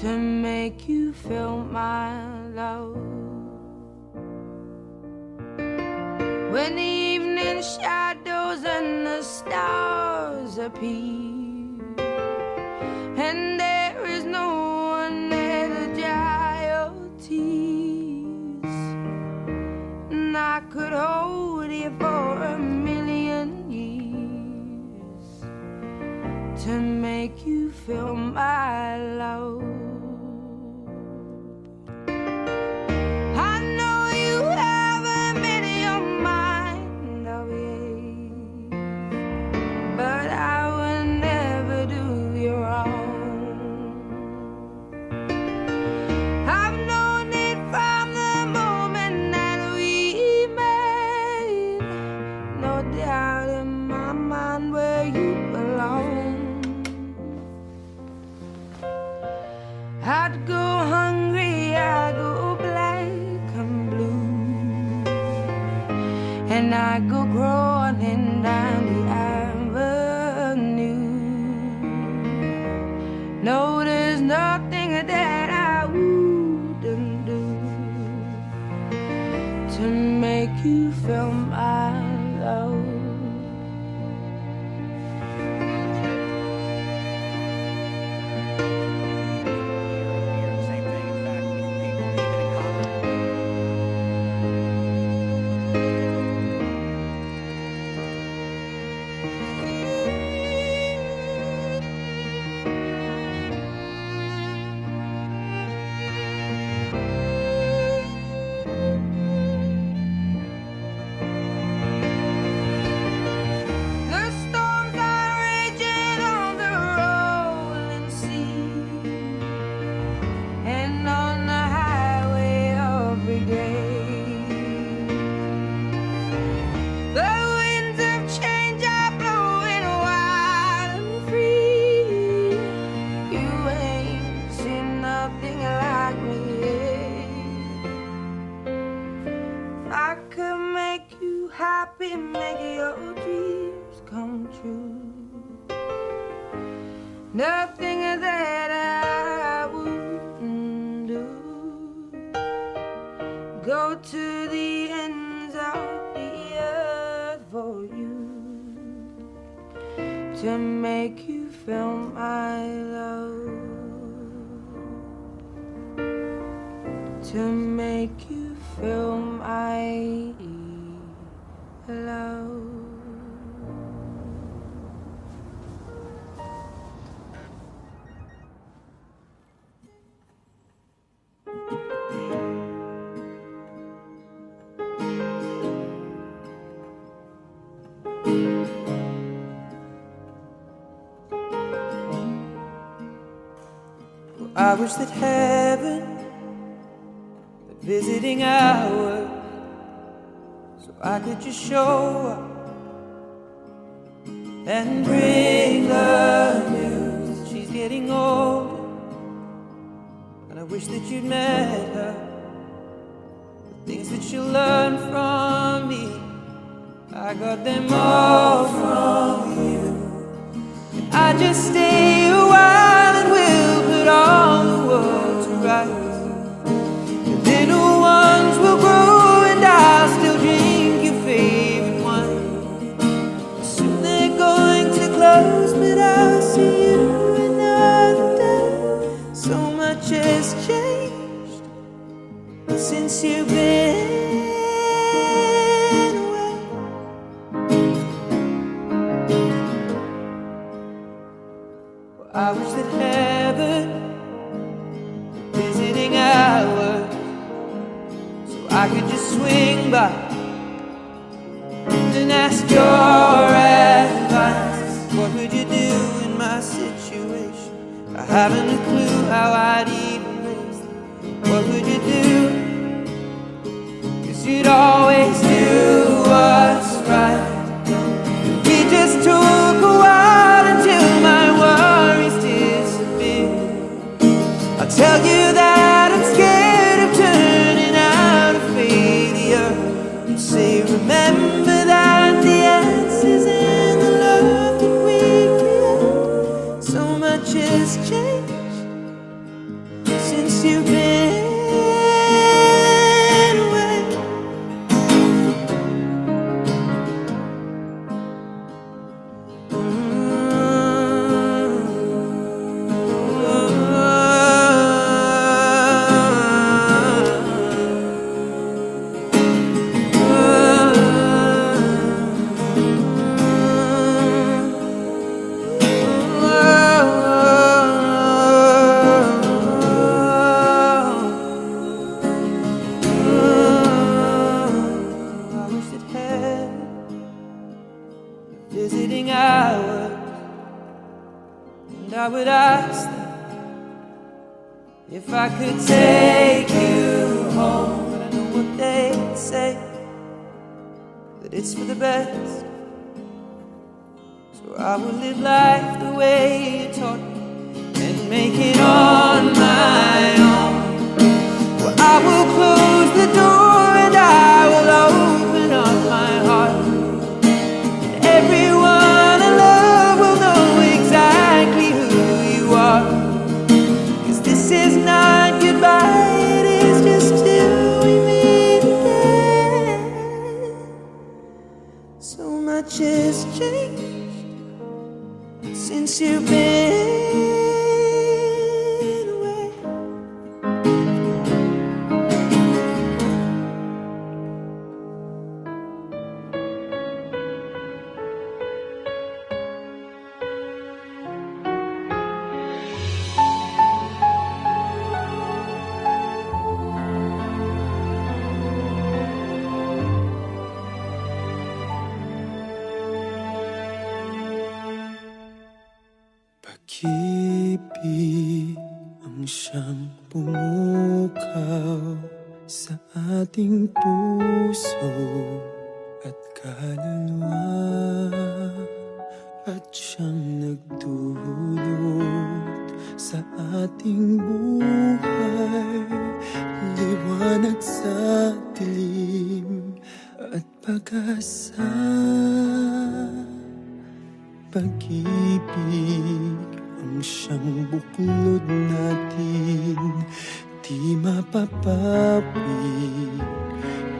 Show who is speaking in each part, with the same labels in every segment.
Speaker 1: to make you feel my love. When the evening shadows and the stars appear, and there is no one there to dry your tears, and I could hold you for a million years to make you feel my love. I'd go hungry, I'd go black and blue, and I'd go crawling down the avenue. No, there's nothing that I wouldn't do to make you feel my love. Happy, make your dreams come true. Nothing that I wouldn't do. Go to the ends of the earth for you to make you feel my love. To make you feel my love.
Speaker 2: I wish that heaven were visiting ours, so I could just show up and bring the news. She's getting older, and I wish that you'd met her. The things that she'll learn from me, I got them all from you. And I just stay a while and we'll put all the world to rights. The little ones will grow and I'll still drink your favorite wine. Soon they're going to close, but I'll see you another day. So much has changed since you've been away. Well, I wish that heaven were visiting ours, so I could just swing by and ask your advice. What would you do in my situation? I haven't a clue how I'd even raise them. What would you do? 'Cause you'd always do what's right. We just took a while until my worries disappeared. I'll tell you that I'm scared of turning out a failure. You say remember that the answer's in the love that we create. So much has changed since you've been away. Visiting hours, and I would ask them if I could take you home. But I know what they say, that it's for the best. So I will live life the way you taught me and make it on my own. Well, I will close the door and I will open up my heart. Everyone I love will know exactly who you are. 'Cause this is not goodbye, it is just till we meet again. So much has changed since you've been away.
Speaker 3: Pag-ibig ang siyang pumukaw sa ating puso at kaluluwa, at siyang nagdulot sa ating buhay, liwanag sa dilim at pag-asa. Pag-ibig ang siyang buklod natin, di mapapawi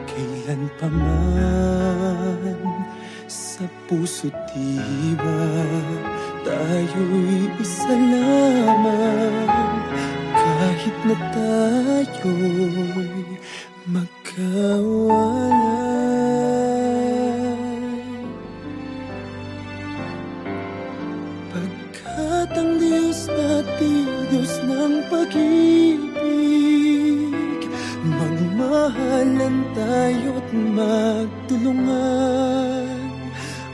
Speaker 3: kailan pa man. Sa puso't diwa tayo'y isa lamang, kahit na tayo'y magkawalay. Pagkat ang Diyos natin, Diyos ng pag-ibig, magmahalan tayo't magtulungan.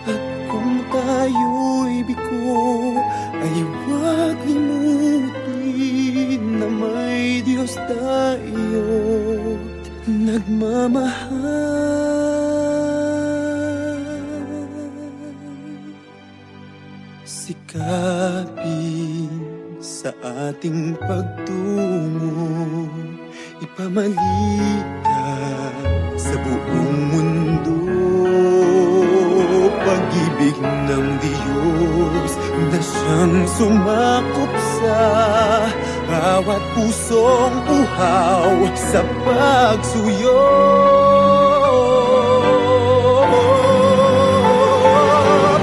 Speaker 3: At kung tayo'y bigo, ay huwag limutin na may Diyos tayo't nagmamahal. Sikapin sa ating pagtungo, ipamalitan sa buong mundo. Pag-ibig ng Diyos na siyang sumakop sa bawat pusong uhaw sa pagsuyo.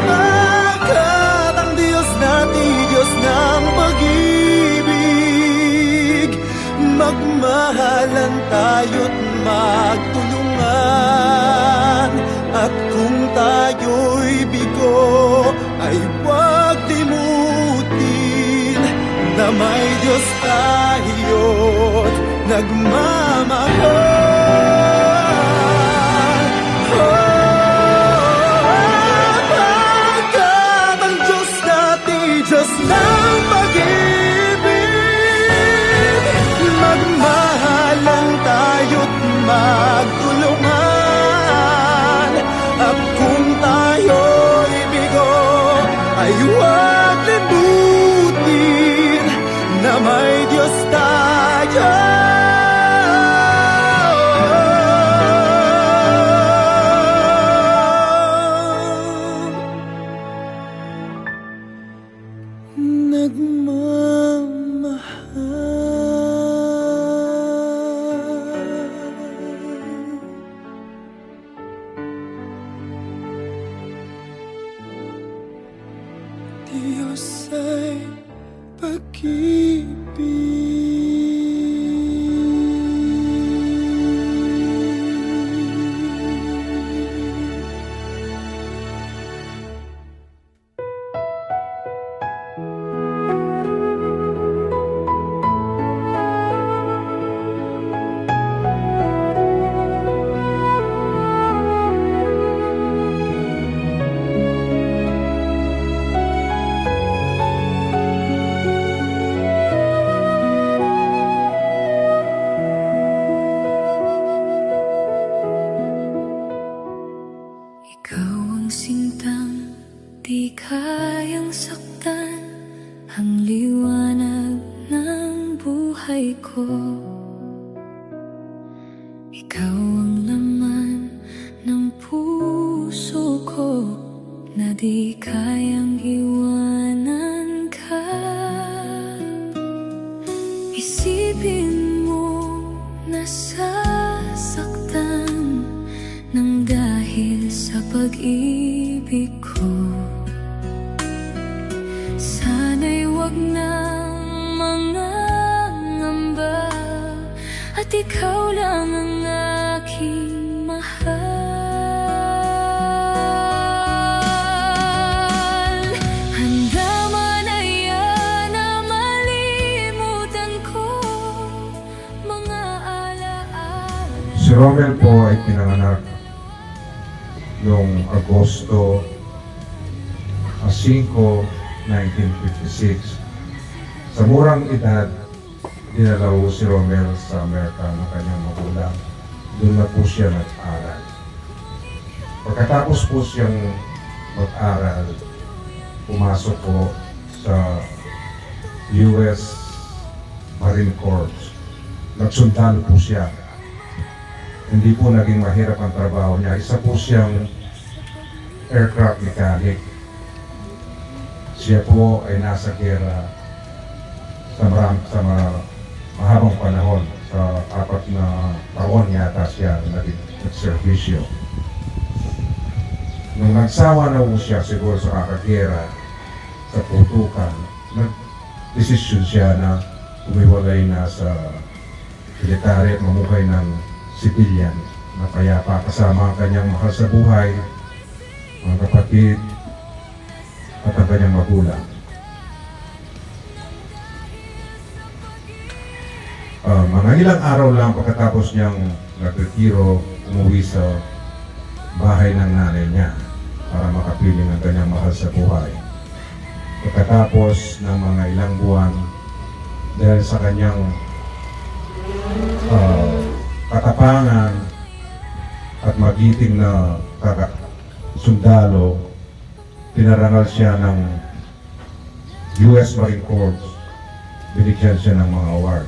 Speaker 3: Pagkat ang Diyos natin, Diyos ng pag-ibig, magmahalan tayo't magtulungan. At kung tayo'y bigo, ay huwag limutin na may Diyos tayo't nagmamahal. Pagkat ang Diyos natin, Diyos ng pag-ibig, magmahalan tayo't magtulungan. At kung tayo'y bigo, ay huwag limutin na may Diyos tayo. Nagmamahal.
Speaker 4: Ikaw ang sintang di kayang saktan, ang liwanag ng buhay ko. Ikaw ang laman ng puso ko na di kayang iwanan ka. Isipin mo nasasaktan nang dahil sa pag-ibig ko. Sana'y wag nang mangangamba at ikaw lang ang aking mahal. Handa man yan na malimutan ko mga alaala.
Speaker 5: Si Romel po ay pinanganak noong Agosto 5, 1956. Sa murang edad, dinala po si Romel sa Amerika ng kanyang magulang. Doon na po siya nag-aral. Pagkatapos po siyang mag-aral, pumasok po sa US Marine Corps. Nagsundalo po siya. Hindi po naging mahirap ang trabaho niya. Isa po siyang aircraft mechanic. Siya po ay nasa gera sa mahabang panahon. Sa 4 na taon yata siya nag-servisyo. Nung nagsawa na po siya siguro sa kakagera, sa putukan, nag-desisyon siya na umiwalay na sa military at mamukay ng civilian na payapa kasama ang kanyang mahal sa buhay, mga kapatid, at ang kanyang magulang. Mga ilang araw lang pagkatapos niyang nagretiro, umuwi sa bahay ng nanay niya para makapiling ang kanyang mahal sa buhay. Pagkatapos ng mga ilang buwan, dahil sa kanyang katapangan at magiting na sundalo, pinarangal siya ng US Marine Corps. Binigyan siya ng mga award.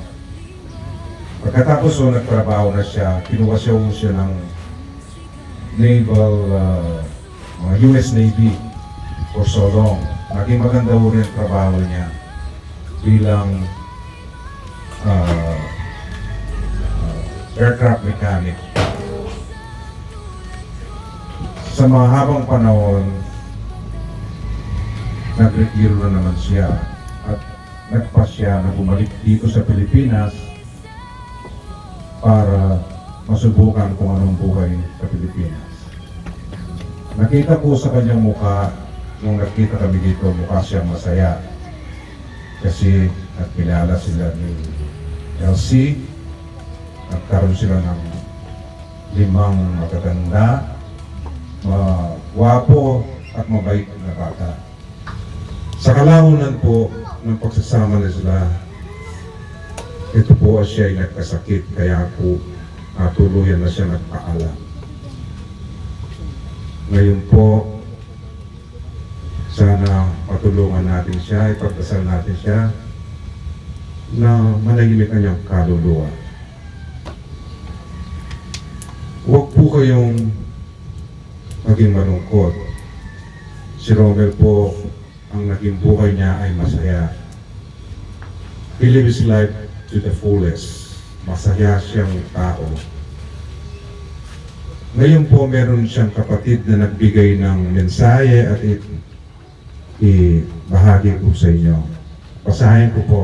Speaker 5: Pagkatapos nagtrabaho na siya, kinuha siya ng naval, mga US Navy for so long. Naging maganda rin ang trabaho niya bilang aircraft mechanic. Sa mahabang panahon, nagretiro na naman siya at nagpasya na bumalik dito sa Pilipinas para masubukan kung anong buhay sa Pilipinas. Nakita ko sa kanyang mukha, nung nakita kami dito, mukha siyang masaya kasi nagkilala sila ni Elsie. Nagkaroon sila ng 5 magaganda, gwapo at mabait na bata. Sa kalaunan po ng pagsasama na sila, ito po siya ay nagkasakit, kaya po natuluyan na siya nagpaalam. Ngayon po, sana patulungan natin siya, ipagdasal natin siya na manahimik kanyang kaluluwa. Huwag po kayong maging malungkot. Si Romel po, ang naging buhay niya ay masaya. He lives his life to the fullest. Masaya siyang tao. Ngayon po, meron siyang kapatid na nagbigay ng mensahe at ibahagi ko sa inyo. Basahin ko po.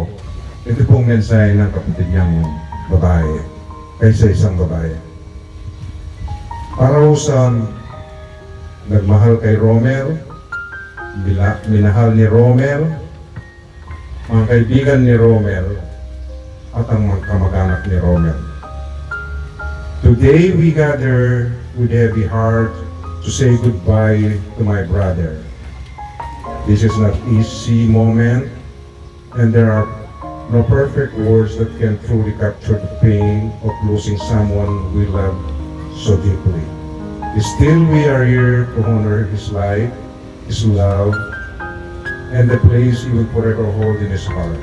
Speaker 5: Ito pong mensahe ng kapatid niyang babae kaysa isang babae. Para ho sa nagmahal kay Romel, minahal ni Romel, mga kaibigan ni Romel, at ang mga kamag-anak ni Romel. Today we gather with heavy heart to say goodbye to my brother. This is not easy moment, and there are no perfect words that can truly capture the pain of losing someone we love so deeply. Still, we are here to honor his life, his love, and the place he will forever hold in his heart.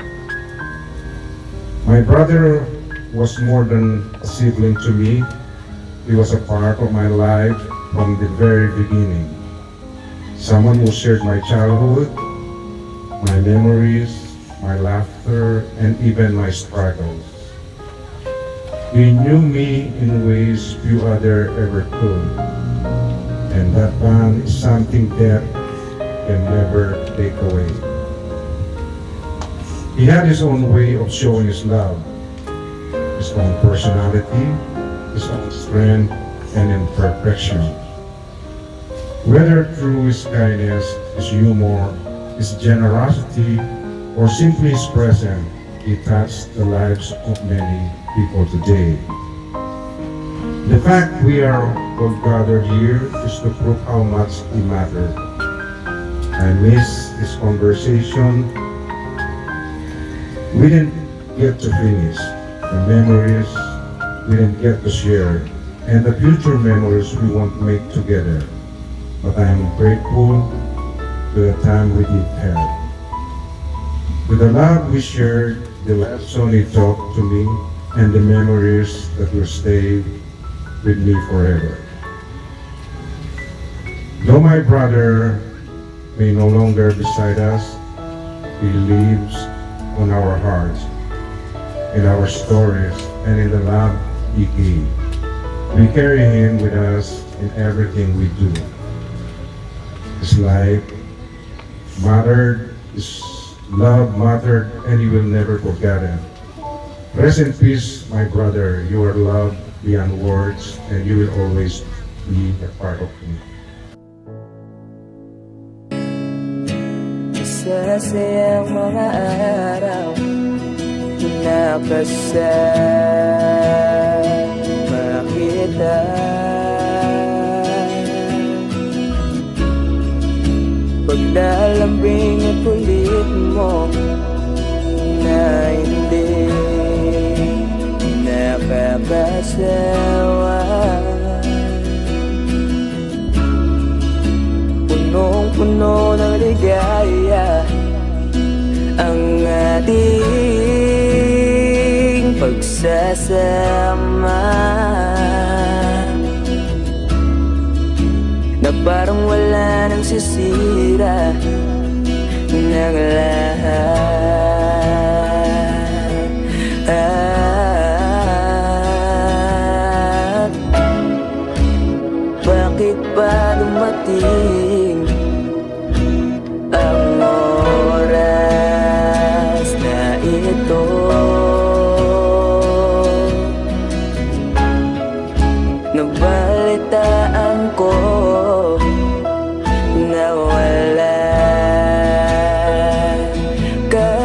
Speaker 5: My brother was more than a sibling to me. He was a part of my life from the very beginning. Someone who shared my childhood, my memories, my laughter, and even my struggles. He knew me in ways few other ever could. And that bond is something that can never take away. He had his own way of showing his love, his own personality, his own strength, and imperfection. Whether through his kindness, his humor, his generosity, or simply his presence, he touched the lives of many people today. The fact we are all gathered here is to prove how much he mattered. I miss this conversation. We didn't get to finish. The memories we didn't get to share. And the future memories we won't make together. But I am grateful to the time we did have. With the love we shared, the lesson he taught to me, and the memories that will stay with me forever. Though my brother may no longer beside us, he lives on our hearts, in our stories, and in the love he gave. We carry him with us in everything we do. His life mattered, his love mattered, and he will never forget it. Rest in peace, my brother. You are loved beyond words, and you will always be a part of me.
Speaker 2: Masasayang mga araw na kasama kita. Paglalambing at kulit mo na hindi nakakasawa. Punong-puno ng ligaya ang ating pagsasama, na parang wala nang sisira ng lahat. Bakit ba dumating ang oras na ito? Nabalitaan ko na wala ka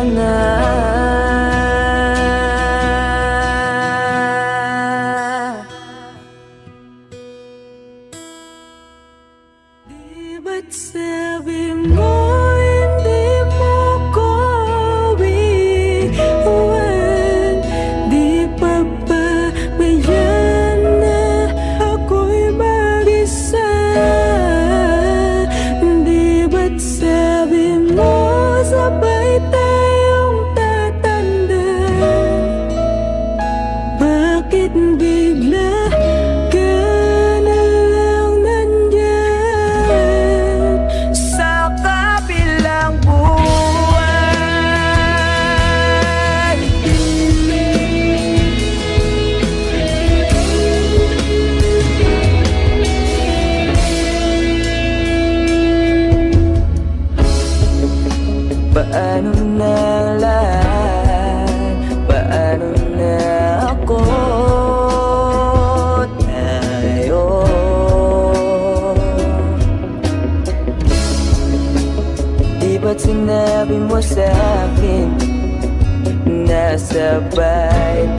Speaker 6: nasabay